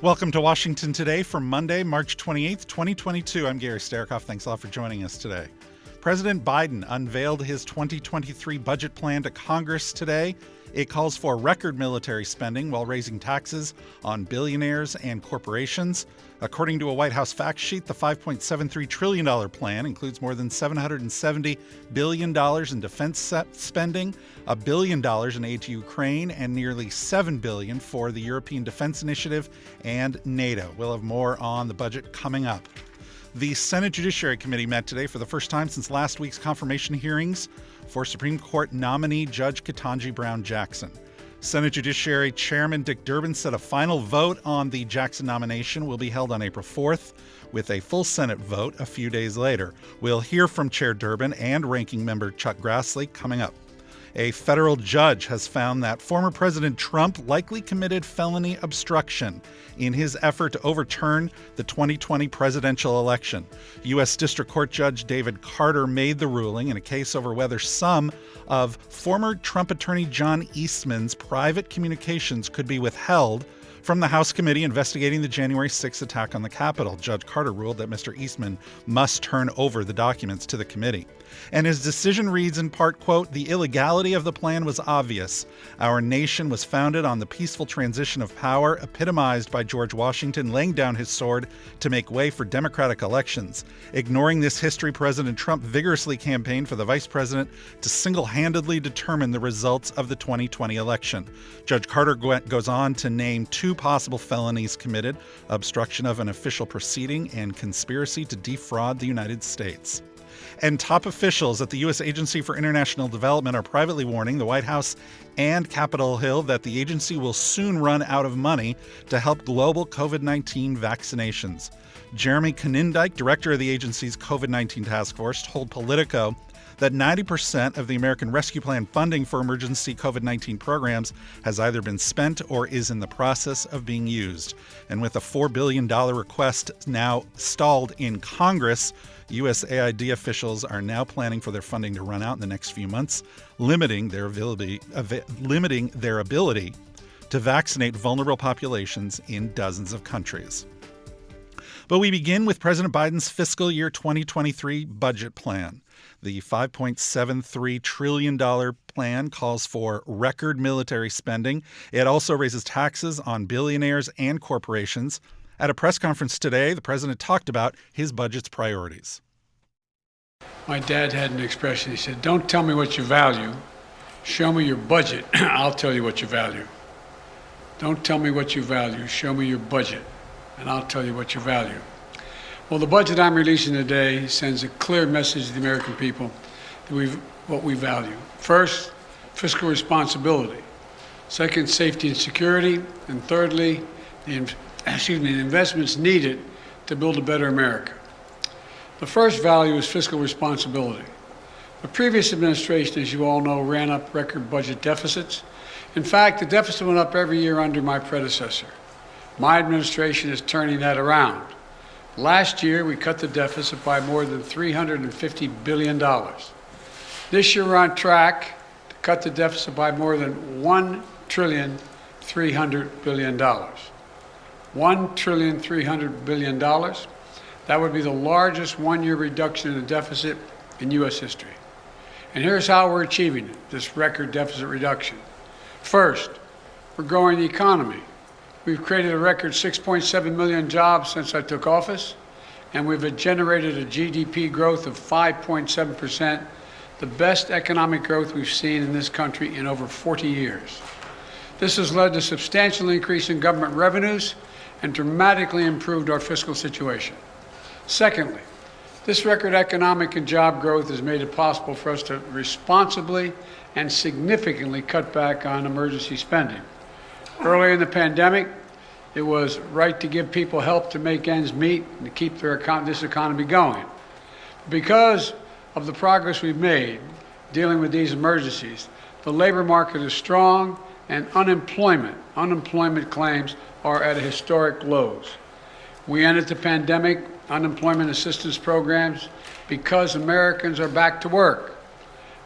Welcome to Washington Today for Monday, March 28th, 2022. I'm Gary Sterikoff. Thanks a lot for joining us today. President Biden unveiled his 2023 budget plan to Congress today. It calls for record military spending while raising taxes on billionaires and corporations. According to a White House fact sheet, the $5.73 trillion plan includes more than $770 billion in defense spending, $1 billion in aid to Ukraine, and nearly $7 billion for the European Defense Initiative and NATO. We'll have more on the budget coming up. The Senate Judiciary Committee met today for the first time since last week's confirmation hearings for Supreme Court nominee Judge Kentanji Brown Jackson. Senate Judiciary Chairman Dick Durbin said a final vote on the Jackson nomination will be held on April 4th, with a full Senate vote a few days later. We'll hear from Chair Durbin and Ranking Member Chuck Grassley coming up. A federal judge has found that former President Trump likely committed felony obstruction in his effort to overturn the 2020 presidential election. U.S. District Court Judge David Carter made the ruling in a case over whether some of former Trump attorney John Eastman's private communications could be withheld from the House committee investigating the January 6th attack on the Capitol. Judge Carter ruled that Mr. Eastman must turn over the documents to the committee. And his decision reads in part, quote, "The illegality of the plan was obvious. Our nation was founded on the peaceful transition of power epitomized by George Washington laying down his sword to make way for democratic elections. Ignoring this history, President Trump vigorously campaigned for the vice president to single-handedly determine the results of the 2020 election." Judge Carter goes on to name two possible felonies committed: obstruction of an official proceeding and conspiracy to defraud the United States. And top officials at the U.S. Agency for International Development are privately warning the White House and Capitol Hill that the agency will soon run out of money to help global COVID-19 vaccinations. Jeremy Konyndyk, director of the agency's COVID-19 task force, told Politico that 90% of the American Rescue Plan funding for emergency COVID-19 programs has either been spent or is in the process of being used. And with a $4 billion request now stalled in Congress, USAID officials are now planning for their funding to run out in the next few months, limiting their ability to vaccinate vulnerable populations in dozens of countries. But we begin with President Biden's fiscal year 2023 budget plan. The $5.73 trillion plan calls for record military spending. It also raises taxes on billionaires and corporations. At a press conference today, the president talked about his budget's priorities. My dad had an expression. He said, "Don't tell me what you value. Show me your budget. I'll tell you what you value. Don't tell me what you value. Show me your budget, and I'll tell you what you value." Well, the budget I'm releasing today sends a clear message to the American people that what we value. First, fiscal responsibility. Second, safety and security. And thirdly, the investments needed to build a better America. The first value is fiscal responsibility. The previous administration, as you all know, ran up record budget deficits. In fact, the deficit went up every year under my predecessor. My administration is turning that around. Last year, we cut the deficit by more than $350 billion. This year, we're on track to cut the deficit by more than $1,300 billion. $1,300 billion. That would be the largest one-year reduction in the deficit in U.S. history. And here's how we're achieving this record deficit reduction. First, we're growing the economy. We've created a record 6.7 million jobs since I took office, and we've generated a GDP growth of 5.7%, the best economic growth we've seen in this country in over 40 years. This has led to substantial increase in government revenues and dramatically improved our fiscal situation. Secondly, this record economic and job growth has made it possible for us to responsibly and significantly cut back on emergency spending. Early in the pandemic, it was right to give people help to make ends meet and to keep this economy going. Because of the progress we've made dealing with these emergencies, the labor market is strong and unemployment claims are at historic lows. We ended the pandemic unemployment assistance programs because Americans are back to work.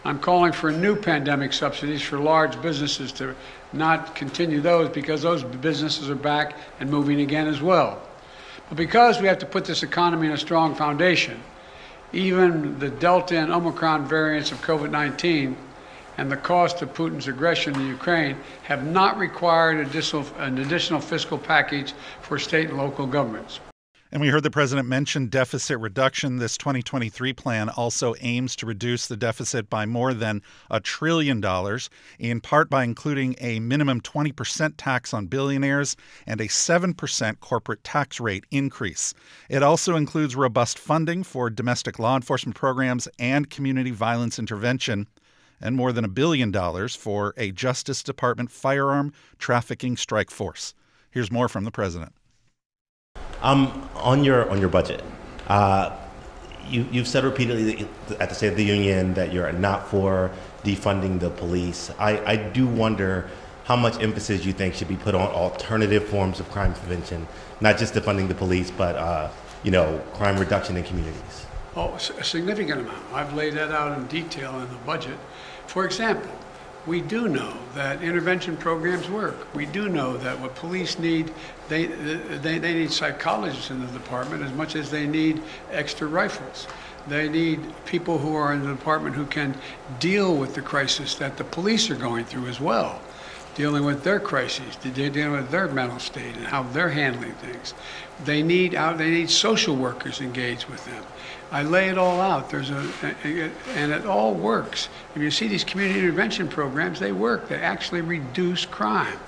I'm calling for new pandemic subsidies for large businesses to not continue those because those businesses are back and moving again as well. But because we have to put this economy in a strong foundation, even the Delta and Omicron variants of COVID-19 and the cost of Putin's aggression in Ukraine have not required an additional fiscal package for state and local governments. And we heard the president mention deficit reduction. This 2023 plan also aims to reduce the deficit by more than $1 trillion, in part by including a minimum 20% tax on billionaires and a 7% corporate tax rate increase. It also includes robust funding for domestic law enforcement programs and community violence intervention, and more than $1 billion for a Justice Department firearm trafficking strike force. Here's more from the president. On your budget, you've said repeatedly at the State of the Union that you're not for defunding the police. I do wonder how much emphasis you think should be put on alternative forms of crime prevention, not just defunding the police, but crime reduction in communities. Oh, a significant amount. I've laid that out in detail in the budget. For example, we do know that intervention programs work. We do know that what police need, they need psychologists in the department as much as they need extra rifles. They need people who are in the department who can deal with the crisis that the police are going through as well, dealing with their crises, dealing with their mental state and how they're handling things. They need social workers engaged with them. I lay it all out. And it all works. If you see these community intervention programs, they work. They actually reduce crime.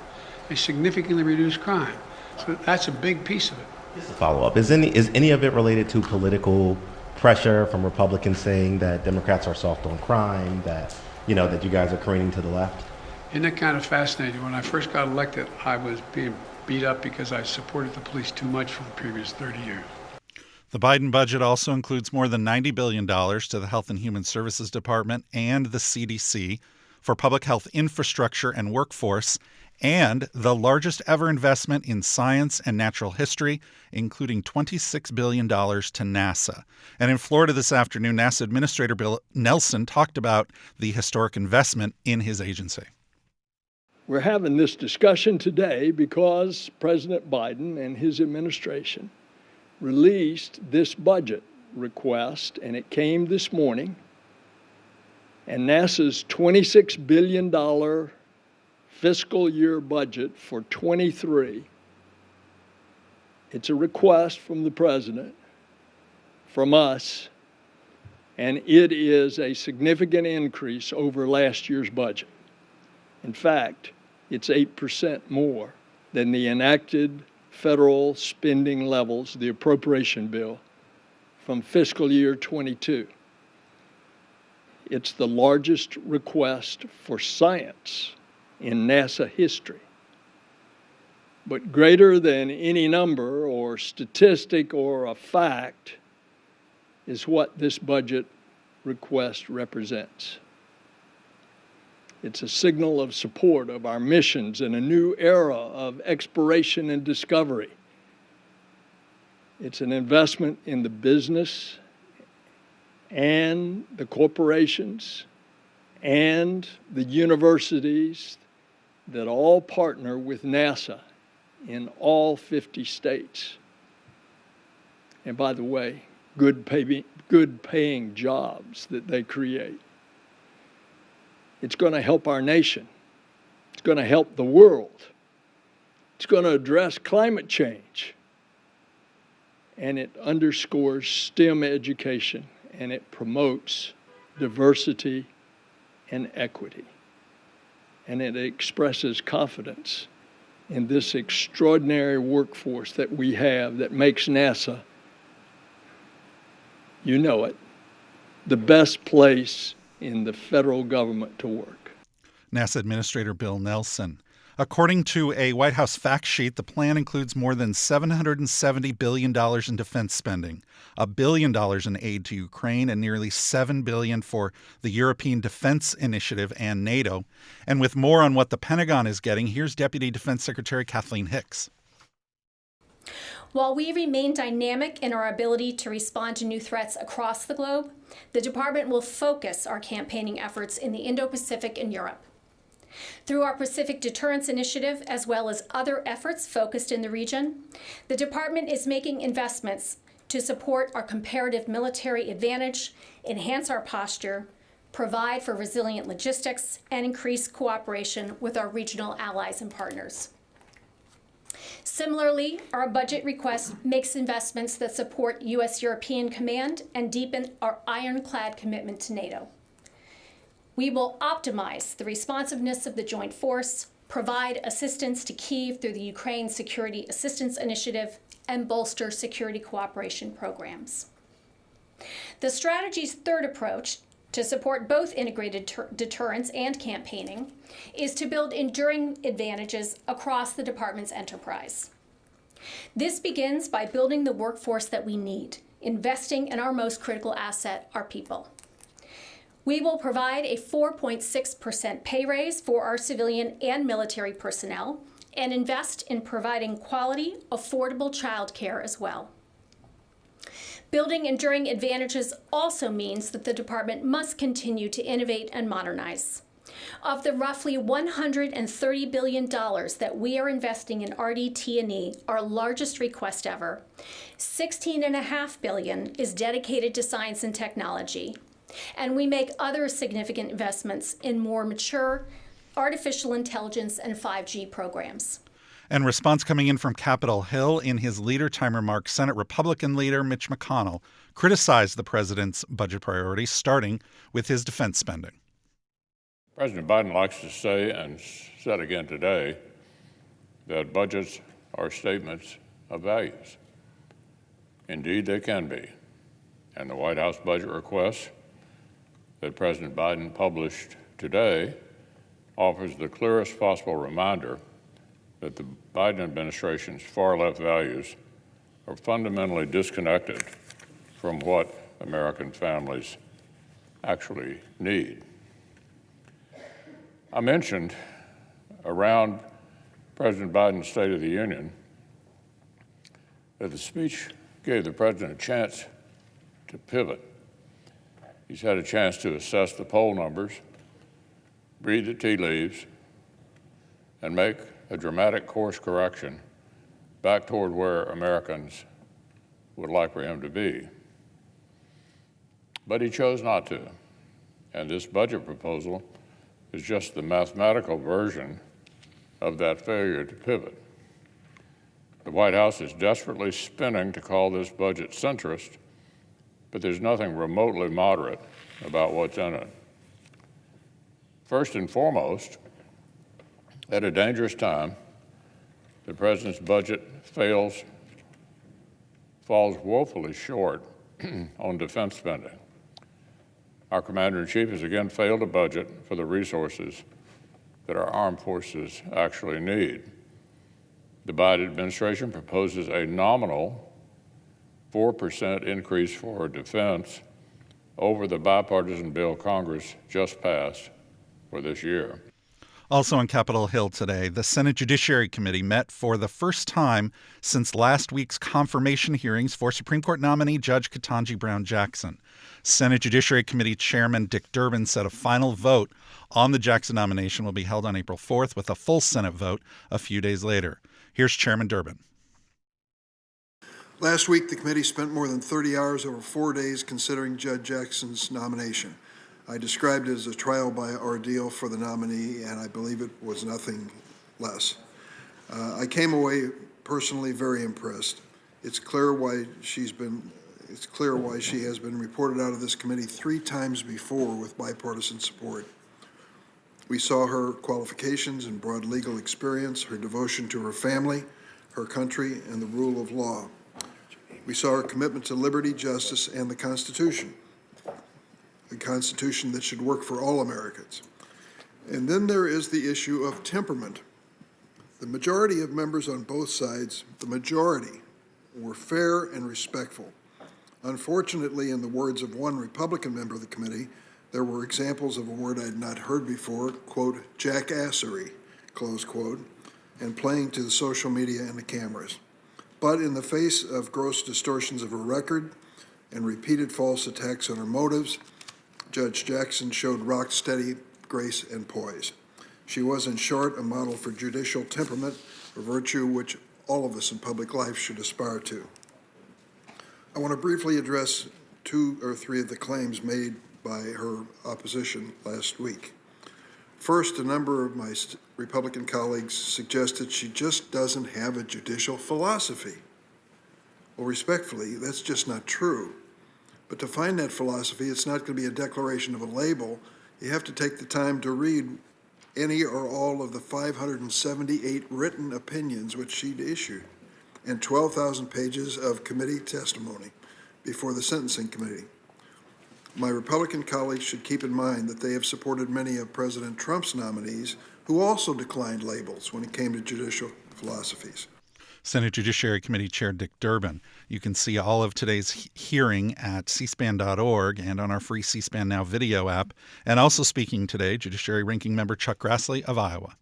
They significantly reduce crime. So that's a big piece of it. Just a follow-up. Is any of it related to political pressure from Republicans saying that Democrats are soft on crime, that you guys are careening to the left? Isn't it kind of fascinating? When I first got elected, I was being beat up because I supported the police too much for the previous 30 years. The Biden budget also includes more than $90 billion to the Health and Human Services Department and the CDC for public health infrastructure and workforce, and the largest ever investment in science and natural history, including $26 billion to NASA. And in Florida this afternoon, NASA Administrator Bill Nelson talked about the historic investment in his agency. We're having this discussion today because President Biden and his administration released this budget request, and it came this morning. And NASA's $26 billion fiscal year budget for 23, it's a request from the president, from us, and it is a significant increase over last year's budget. In fact, it's 8% more than the enacted federal spending levels, the appropriation bill, from fiscal year 22. It's the largest request for science in NASA history. But greater than any number or statistic or a fact is what this budget request represents. It's a signal of support of our missions in a new era of exploration and discovery. It's an investment in the business and the corporations and the universities that all partner with NASA in all 50 states. And by the way, good paying jobs that they create. It's going to help our nation. It's going to help the world. It's going to address climate change. And it underscores STEM education, and it promotes diversity and equity. And it expresses confidence in this extraordinary workforce that we have that makes NASA, you know it, the best place in the federal government to work. NASA Administrator Bill Nelson. According to a White House fact sheet, the plan includes more than $770 billion in defense spending, $1 billion in aid to Ukraine, and nearly $7 billion for the European Defense Initiative and NATO. And with more on what the Pentagon is getting, here's Deputy Defense Secretary Kathleen Hicks. While we remain dynamic in our ability to respond to new threats across the globe, the Department will focus our campaigning efforts in the Indo-Pacific and Europe. Through our Pacific Deterrence Initiative, as well as other efforts focused in the region, the Department is making investments to support our comparative military advantage, enhance our posture, provide for resilient logistics, and increase cooperation with our regional allies and partners. Similarly, our budget request makes investments that support U.S. European Command and deepen our ironclad commitment to NATO. We will optimize the responsiveness of the joint force, provide assistance to Kyiv through the Ukraine Security Assistance Initiative, and bolster security cooperation programs. The strategy's third approach to support both integrated deterrence and campaigning is to build enduring advantages across the Department's enterprise. This begins by building the workforce that we need, investing in our most critical asset, our people. We will provide a 4.6% pay raise for our civilian and military personnel and invest in providing quality, affordable childcare as well. Building enduring advantages also means that the Department must continue to innovate and modernize. Of the roughly $130 billion that we are investing in RDT&E, our largest request ever, $16.5 billion is dedicated to science and technology, and we make other significant investments in more mature artificial intelligence and 5G programs. And response coming in from Capitol Hill. In his leader time remarks, Senate Republican leader Mitch McConnell criticized the president's budget priorities, starting with his defense spending. President Biden likes to say, and said again today, that budgets are statements of values. Indeed, they can be. And the White House budget request that President Biden published today offers the clearest possible reminder that the Biden administration's far-left values are fundamentally disconnected from what American families actually need. I mentioned around President Biden's State of the Union that the speech gave the president a chance to pivot. He's had a chance to assess the poll numbers, read the tea leaves, and make a dramatic course correction back toward where Americans would like for him to be. But he chose not to, and this budget proposal is just the mathematical version of that failure to pivot. The White House is desperately spinning to call this budget centrist, but there's nothing remotely moderate about what's in it. First and foremost, at a dangerous time, the president's budget falls woefully short on defense spending. Our commander-in-chief has again failed to budget for the resources that our armed forces actually need. The Biden administration proposes a nominal 4% increase for defense over the bipartisan bill Congress just passed for this year. Also on Capitol Hill today, the Senate Judiciary Committee met for the first time since last week's confirmation hearings for Supreme Court nominee Judge Kentanji Brown Jackson. Senate Judiciary Committee Chairman Dick Durbin said a final vote on the Jackson nomination will be held on April 4th with a full Senate vote a few days later. Here's Chairman Durbin. Last week, the committee spent more than 30 hours over 4 days considering Judge Jackson's nomination. I described it as a trial by ordeal for the nominee, and I believe it was nothing less. I came away personally very impressed. It's clear why she has been reported out of this committee 3 times before with bipartisan support. We saw her qualifications and broad legal experience, her devotion to her family, her country, and the rule of law. We saw her commitment to liberty, justice, and the Constitution. A Constitution that should work for all Americans. And then there is the issue of temperament. The majority of members on both sides, the majority, were fair and respectful. Unfortunately, in the words of one Republican member of the committee, there were examples of a word I had not heard before, quote, jackassery, close quote, and playing to the social media and the cameras. But in the face of gross distortions of her record and repeated false attacks on her motives, Judge Jackson showed rock-steady grace and poise. She was, in short, a model for judicial temperament, a virtue which all of us in public life should aspire to. I want to briefly address 2 or 3 of the claims made by her opposition last week. First, a number of my Republican colleagues suggested she just doesn't have a judicial philosophy. Well, respectfully, that's just not true. But to find that philosophy, it's not going to be a declaration of a label. You have to take the time to read any or all of the 578 written opinions which she'd issued and 12,000 pages of committee testimony before the Sentencing Committee. My Republican colleagues should keep in mind that they have supported many of President Trump's nominees who also declined labels when it came to judicial philosophies. Senate Judiciary Committee Chair Dick Durbin. You can see all of today's hearing at cspan.org and on our free C-SPAN Now video app. And also speaking today, Judiciary Ranking Member Chuck Grassley of Iowa.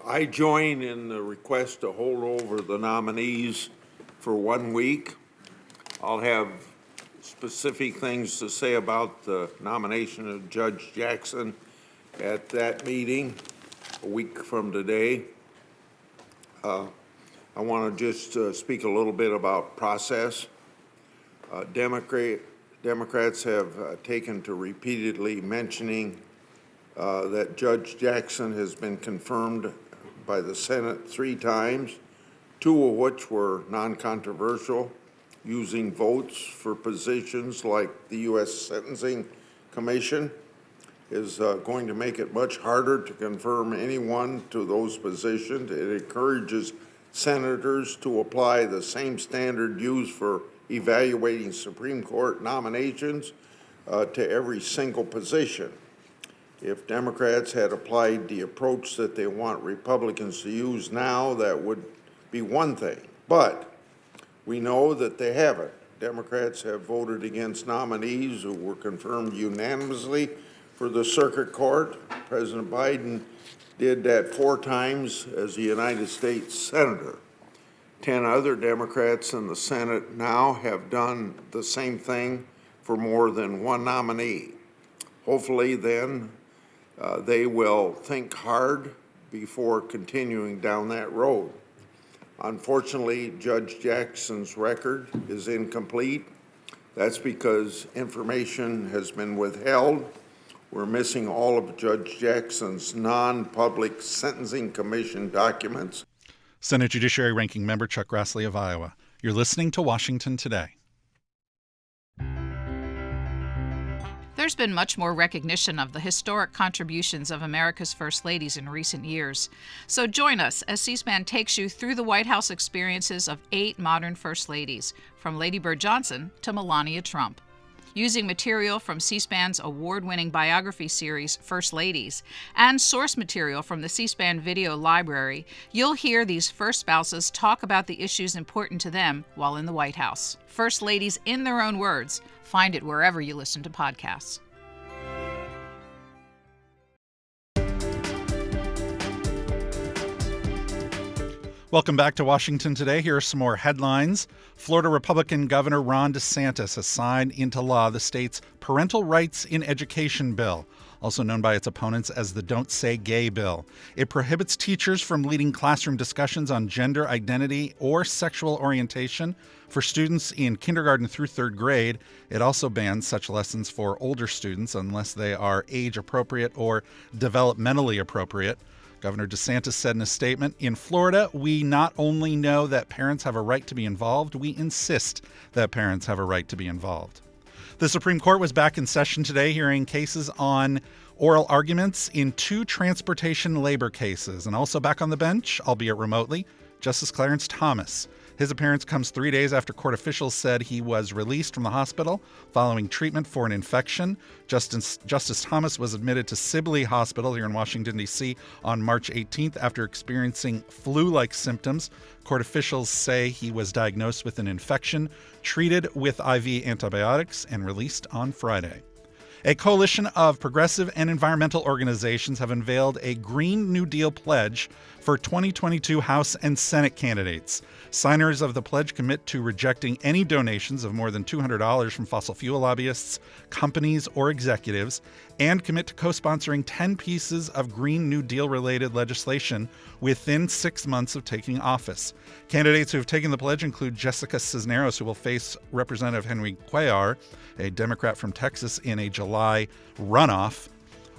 I join in the request to hold over the nominees for 1 week. I'll have specific things to say about the nomination of Judge Jackson at that meeting a week from today. I want to just speak a little bit about process. Democrats have taken to repeatedly mentioning that Judge Jackson has been confirmed by the Senate 3 times, 2 of which were non-controversial, using votes for positions like the U.S. Sentencing Commission is going to make it much harder to confirm anyone to those positions. It encourages senators to apply the same standard used for evaluating Supreme Court nominations to every single position. If Democrats had applied the approach that they want Republicans to use now, that would be one thing. But we know that they haven't. Democrats have voted against nominees who were confirmed unanimously for the Circuit Court. President Biden did that 4 times as a United States Senator. 10 other Democrats in the Senate now have done the same thing for more than 1 nominee. Hopefully then they will think hard before continuing down that road. Unfortunately, Judge Jackson's record is incomplete. That's because information has been withheld. We're missing all of Judge Jackson's non-public Sentencing Commission documents. Senate Judiciary Ranking Member Chuck Grassley of Iowa. You're listening to Washington Today. There's been much more recognition of the historic contributions of America's First Ladies in recent years. So join us as C-SPAN takes you through the White House experiences of 8 modern First Ladies, from Lady Bird Johnson to Melania Trump. Using material from C-SPAN's award-winning biography series, First Ladies, and source material from the C-SPAN video library, you'll hear these first spouses talk about the issues important to them while in the White House. First Ladies in their own words. Find it wherever you listen to podcasts. Welcome back to Washington Today. Here are some more headlines. Florida Republican Governor Ron DeSantis has signed into law the state's Parental Rights in Education bill, also known by its opponents as the Don't Say Gay bill. It prohibits teachers from leading classroom discussions on gender identity or sexual orientation for students in kindergarten through 3rd grade. It also bans such lessons for older students unless they are age appropriate or developmentally appropriate. Governor DeSantis said in a statement, "In Florida, we not only know that parents have a right to be involved, we insist that parents have a right to be involved." The Supreme Court was back in session today, hearing cases on oral arguments in 2 transportation labor cases. And also back on the bench, albeit remotely, Justice Clarence Thomas. His appearance comes 3 days after court officials said he was released from the hospital following treatment for an infection. Justice Thomas was admitted to Sibley Hospital here in Washington, D.C. on March 18th after experiencing flu-like symptoms. Court officials say he was diagnosed with an infection, treated with IV antibiotics, and released on Friday. A coalition of progressive and environmental organizations have unveiled a Green New Deal pledge for 2022 House and Senate candidates. Signers of the pledge commit to rejecting any donations of more than $200 from fossil fuel lobbyists, companies, or executives, and commit to co-sponsoring 10 pieces of Green New Deal-related legislation within 6 months of taking office. Candidates who have taken the pledge include Jessica Cisneros, who will face Representative Henry Cuellar, a Democrat from Texas, in a July runoff.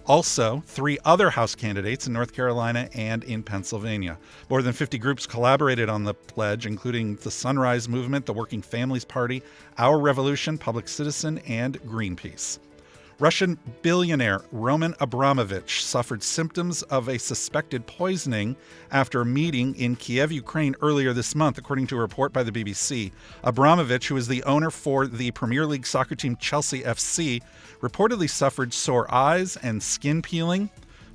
Also, 3 other House candidates in North Carolina and in Pennsylvania. More than 50 groups collaborated on the pledge, including the Sunrise Movement, the Working Families Party, Our Revolution, Public Citizen, and Greenpeace. Russian billionaire Roman Abramovich suffered symptoms of a suspected poisoning after a meeting in Kiev, Ukraine earlier this month, according to a report by the BBC. Abramovich, who is the owner for the Premier League soccer team Chelsea FC, reportedly suffered sore eyes and skin peeling.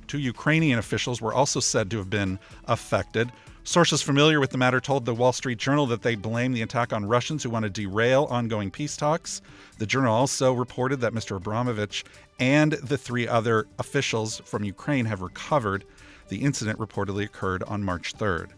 2 Ukrainian officials were also said to have been affected. Sources familiar with the matter told the Wall Street Journal that they blame the attack on Russians who want to derail ongoing peace talks. The Journal also reported that Mr. Abramovich and the 3 other officials from Ukraine have recovered. The incident reportedly occurred on March 3rd.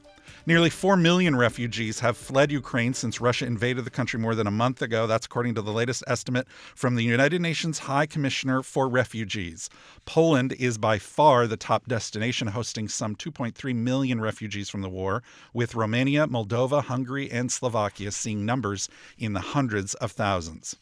Nearly 4 million refugees have fled Ukraine since Russia invaded the country more than a month ago. That's according to the latest estimate from the United Nations High Commissioner for Refugees. Poland is by far the top destination, hosting some 2.3 million refugees from the war, with Romania, Moldova, Hungary, and Slovakia seeing numbers in the hundreds of thousands.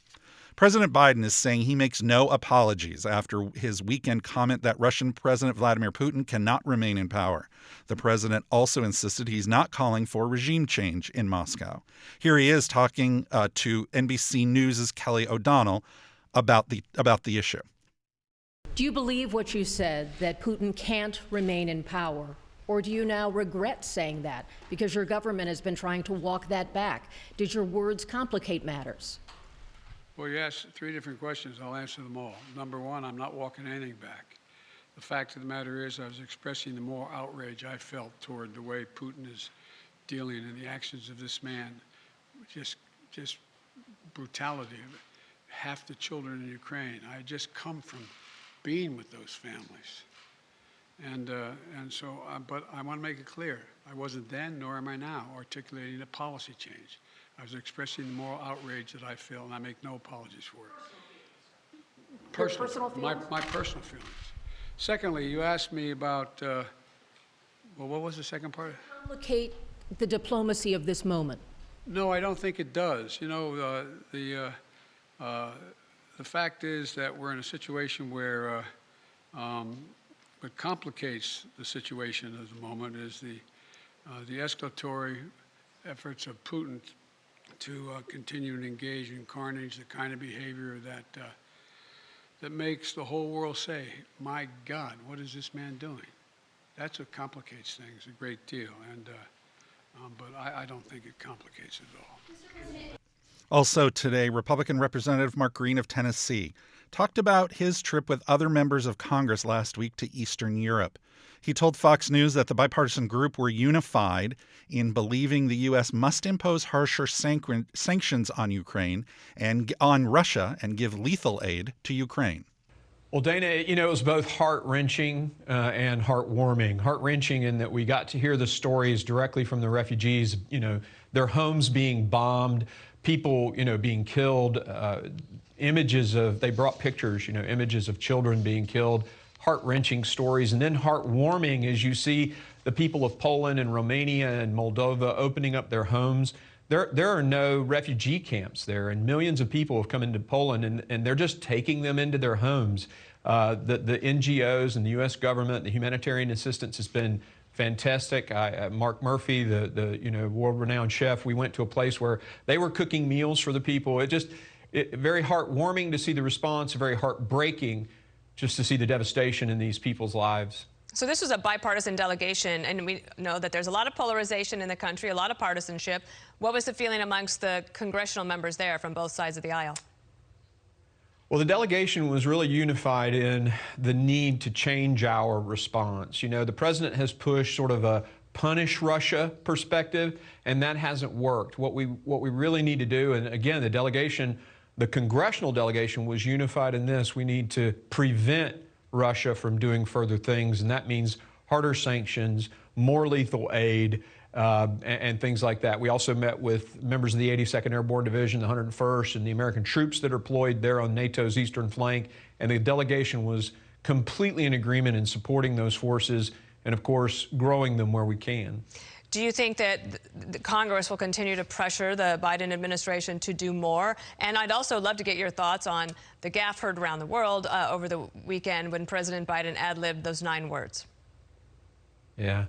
President Biden is saying he makes no apologies after his weekend comment that Russian President Vladimir Putin cannot remain in power. The president also insisted he's not calling for regime change in Moscow. Here he is talking to NBC News' Kelly O'Donnell about the issue. Do you believe what you said, that Putin can't remain in power? Or do you now regret saying that because your government has been trying to walk that back? Did your words complicate matters? Well, you asked 3 different questions. I'll answer them all. Number 1, I'm not walking anything back. The fact of the matter is I was expressing the moral outrage I felt toward the way Putin is dealing in the actions of this man. Just brutality of it. Half the children in Ukraine. I had just come from being with those families. But I want to make it clear, I wasn't then, nor am I now, articulating a policy change. I was expressing the moral outrage that I feel, and I make no apologies for it. Personal feelings? My personal feelings. Secondly, you asked me about, what was the second part? Complicate the diplomacy of this moment. No, I don't think it does. You know, the fact is that we're in a situation where what complicates the situation at the moment is the escalatory efforts of Putin to continue to engage in carnage, the kind of behavior that makes the whole world say, my God, what is this man doing? That's what complicates things a great deal, but I don't think it complicates it at all. Also today, Republican Representative Mark Green of Tennessee talked about his trip with other members of Congress last week to Eastern Europe. He told Fox News that the bipartisan group were unified in believing the U.S. must impose harsher sanctions on Ukraine and on Russia and give lethal aid to Ukraine. Well, Dana, it was both heart-wrenching and heartwarming. Heart-wrenching in that we got to hear the stories directly from the refugees, their homes being bombed, people, being killed, they brought pictures, images of children being killed, heart-wrenching stories, and then heartwarming as you see the people of Poland and Romania and Moldova opening up their homes. There are no refugee camps there, and millions of people have come into Poland, and they're just taking them into their homes. The NGOs and the U.S. government, the humanitarian assistance has been fantastic. Mark Murphy, the world-renowned chef, we went to a place where they were cooking meals for the people. Very heartwarming to see the response, very heartbreaking just to see the devastation in these people's lives. So this was a bipartisan delegation, and we know that there's a lot of polarization in the country, a lot of partisanship. What was the feeling amongst the congressional members there from both sides of the aisle? Well, the delegation was really unified in the need to change our response. The president has pushed sort of a punish Russia perspective, and that hasn't worked. What we really need to do, and again, the congressional delegation was unified in this. We need to prevent Russia from doing further things, and that means harder sanctions, more lethal aid, and things like that. We also met with members of the 82nd Airborne Division, the 101st, and the American troops that are deployed there on NATO's eastern flank. And the delegation was completely in agreement in supporting those forces and, of course, growing them where we can. Do you think that the Congress will continue to pressure the Biden administration to do more? And I'd also love to get your thoughts on the gaffe heard around the world over the weekend when President Biden ad-libbed those 9 words. Yeah.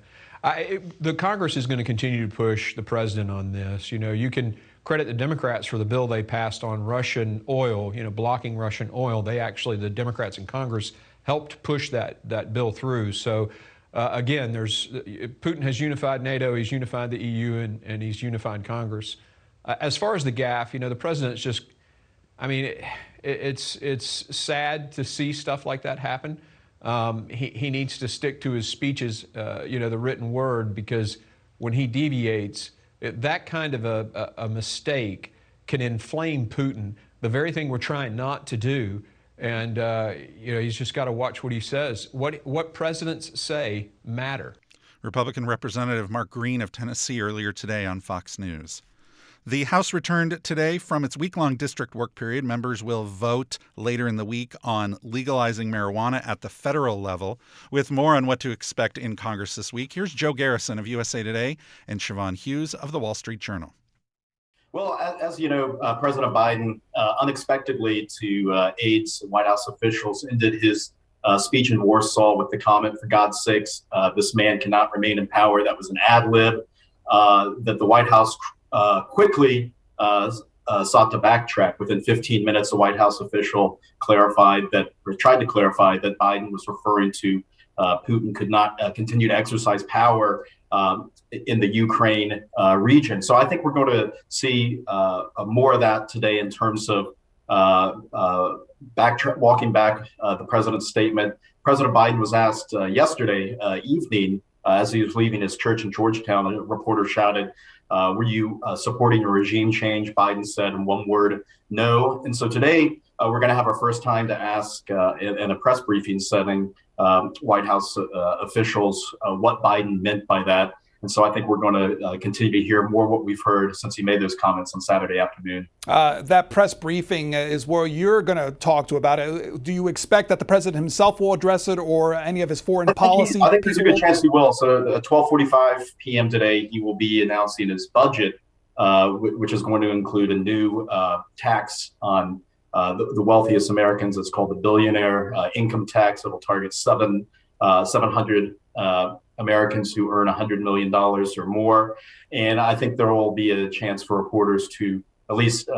The Congress is going to continue to push the president on this. You know, you can credit the Democrats for the bill they passed on Russian oil, blocking Russian oil. The Democrats in Congress helped push that bill through. So, again, Putin has unified NATO, he's unified the EU, and he's unified Congress. As far as the gaffe, the president's just, it's sad to see stuff like that happen. He needs to stick to his speeches, the written word, because when he deviates, that kind of a mistake can inflame Putin, the very thing we're trying not to do. And, he's just got to watch what he says. What presidents say matter. Republican Representative Mark Green of Tennessee earlier today on Fox News. The House returned today from its week-long district work period. Members will vote later in the week on legalizing marijuana at the federal level. With more on what to expect in Congress this week, here's Joe Garrison of USA Today and Siobhan Hughes of The Wall Street Journal. Well, as you know, President Biden unexpectedly to aides and White House officials ended his speech in Warsaw with the comment, "For God's sakes, this man cannot remain in power." That was an ad lib that the White House quickly sought to backtrack. Within 15 minutes, the White House official tried to clarify that Biden was referring to Putin could not continue to exercise power in the Ukraine region. So I think we're going to see more of that today in terms of walking back the president's statement. President Biden was asked yesterday evening as he was leaving his church in Georgetown. A reporter shouted, "Were you supporting a regime change?" Biden said in one word, "No." And so today we're going to have our first time to ask in a press briefing setting White House officials what Biden meant by that. And so I think we're going to continue to hear more what we've heard since he made those comments on Saturday afternoon. That press briefing is where you're going to talk to about it. Do you expect that the president himself will address it, or any of his foreign policy? I think there's a good chance he will. So at 12:45 p.m. today, he will be announcing his budget, which is going to include a new tax on the wealthiest Americans. It's called the billionaire income tax. It will target 700 Americans who earn $100 million or more. And I think there will be a chance for reporters to at least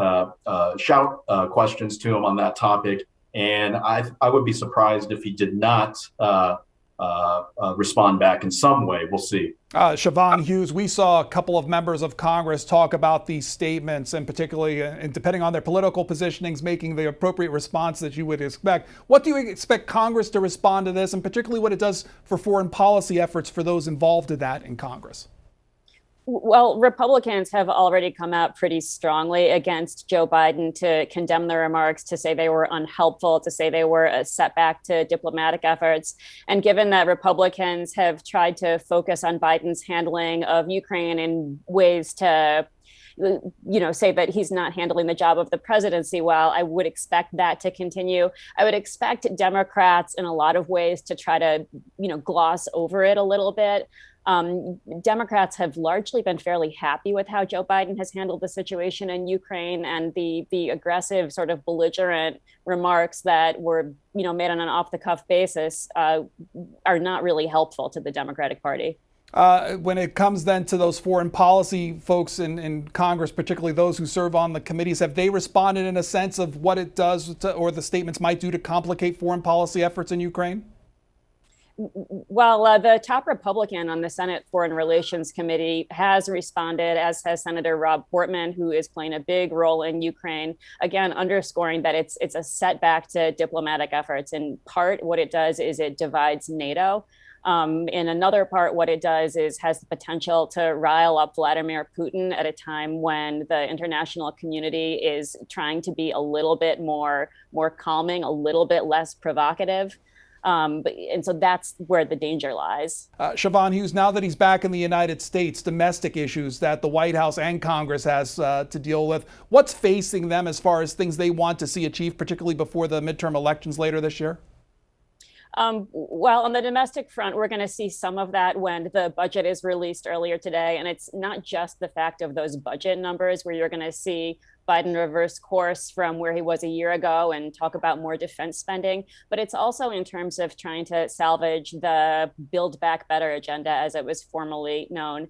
shout questions to him on that topic. And I would be surprised if he did not respond back in some way. We'll see. Siobhan Hughes, we saw a couple of members of Congress talk about these statements, and particularly, and depending on their political positionings, making the appropriate response that you would expect. What do you expect Congress to respond to this, and particularly what it does for foreign policy efforts for those involved in that in Congress? Well, Republicans have already come out pretty strongly against Joe Biden to condemn the remarks, to say they were unhelpful, to say they were a setback to diplomatic efforts. And given that Republicans have tried to focus on Biden's handling of Ukraine in ways to say that he's not handling the job of the presidency well, I would expect that to continue. I would expect Democrats in a lot of ways to try to, gloss over it a little bit. Democrats have largely been fairly happy with how Joe Biden has handled the situation in Ukraine, and the aggressive sort of belligerent remarks that were, made on an off-the-cuff basis are not really helpful to the Democratic Party. When it comes then to those foreign policy folks in Congress, particularly those who serve on the committees, have they responded in a sense of what it does or the statements might do to complicate foreign policy efforts in Ukraine? Well, the top Republican on the Senate Foreign Relations Committee has responded, as has Senator Rob Portman, who is playing a big role in Ukraine, again, underscoring that it's a setback to diplomatic efforts. In part, what it does is it divides NATO. In another part, what it does is has the potential to rile up Vladimir Putin at a time when the international community is trying to be a little bit more calming, a little bit less provocative. And so that's where the danger lies. Siobhan Hughes, now that he's back in the United States, domestic issues that the White House and Congress has to deal with, what's facing them as far as things they want to see achieved, particularly before the midterm elections later this year? Well, on the domestic front, we're going to see some of that when the budget is released earlier today. And it's not just the fact of those budget numbers where you're going to see Biden reverse course from where he was a year ago and talk about more defense spending, but it's also in terms of trying to salvage the Build Back Better agenda, as it was formerly known.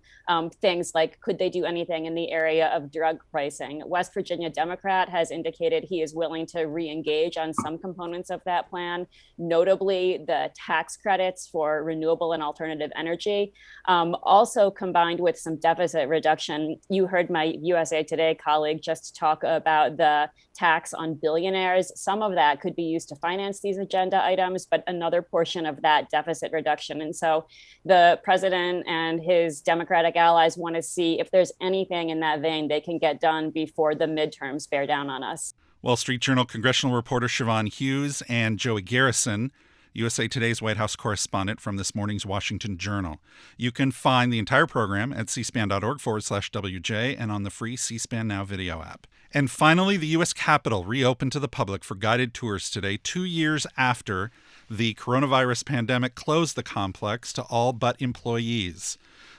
Things like, could they do anything in the area of drug pricing? West Virginia Democrat has indicated he is willing to re-engage on some components of that plan, notably the tax credits for renewable and alternative energy. Also combined with some deficit reduction. You heard my USA Today colleague just talk about the tax on billionaires. Some of that could be used to finance these agenda items, but another portion of that deficit reduction. And so the president and his Democratic allies want to see if there's anything in that vein they can get done before the midterms bear down on us. Wall Street Journal congressional reporter Siobhan Hughes and Joey Garrison, USA Today's White House correspondent from this morning's Washington Journal. You can find the entire program at cspan.org/WJ and on the free C-SPAN Now video app. And finally, the U.S. Capitol reopened to the public for guided tours today, 2 years after the coronavirus pandemic closed the complex to all but employees.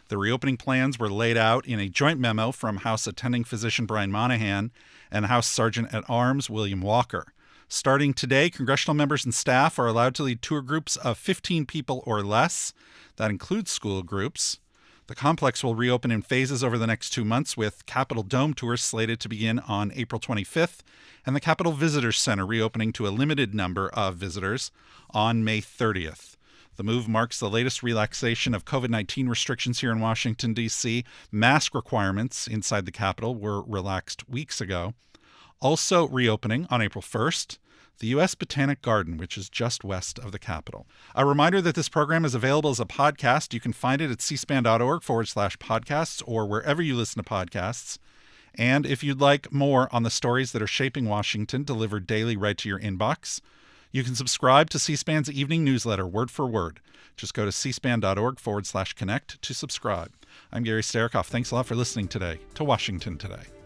The reopening plans were laid out in a joint memo from House Attending Physician Brian Monahan and House Sergeant at Arms William Walker. Starting today, congressional members and staff are allowed to lead tour groups of 15 people or less. That includes school groups. The complex will reopen in phases over the next 2 months, with Capitol Dome tours slated to begin on April 25th and the Capitol Visitors Center reopening to a limited number of visitors on May 30th. The move marks the latest relaxation of COVID-19 restrictions here in Washington, D.C. Mask requirements inside the Capitol were relaxed weeks ago. Also reopening on April 1st, the U.S. Botanic Garden, which is just west of the Capitol. A reminder that this program is available as a podcast. You can find it at cspan.org/podcasts or wherever you listen to podcasts. And if you'd like more on the stories that are shaping Washington delivered daily right to your inbox, you can subscribe to C-SPAN's evening newsletter, word for word. Just go to cspan.org/connect to subscribe. I'm Gary Starakoff. Thanks a lot for listening today to Washington Today.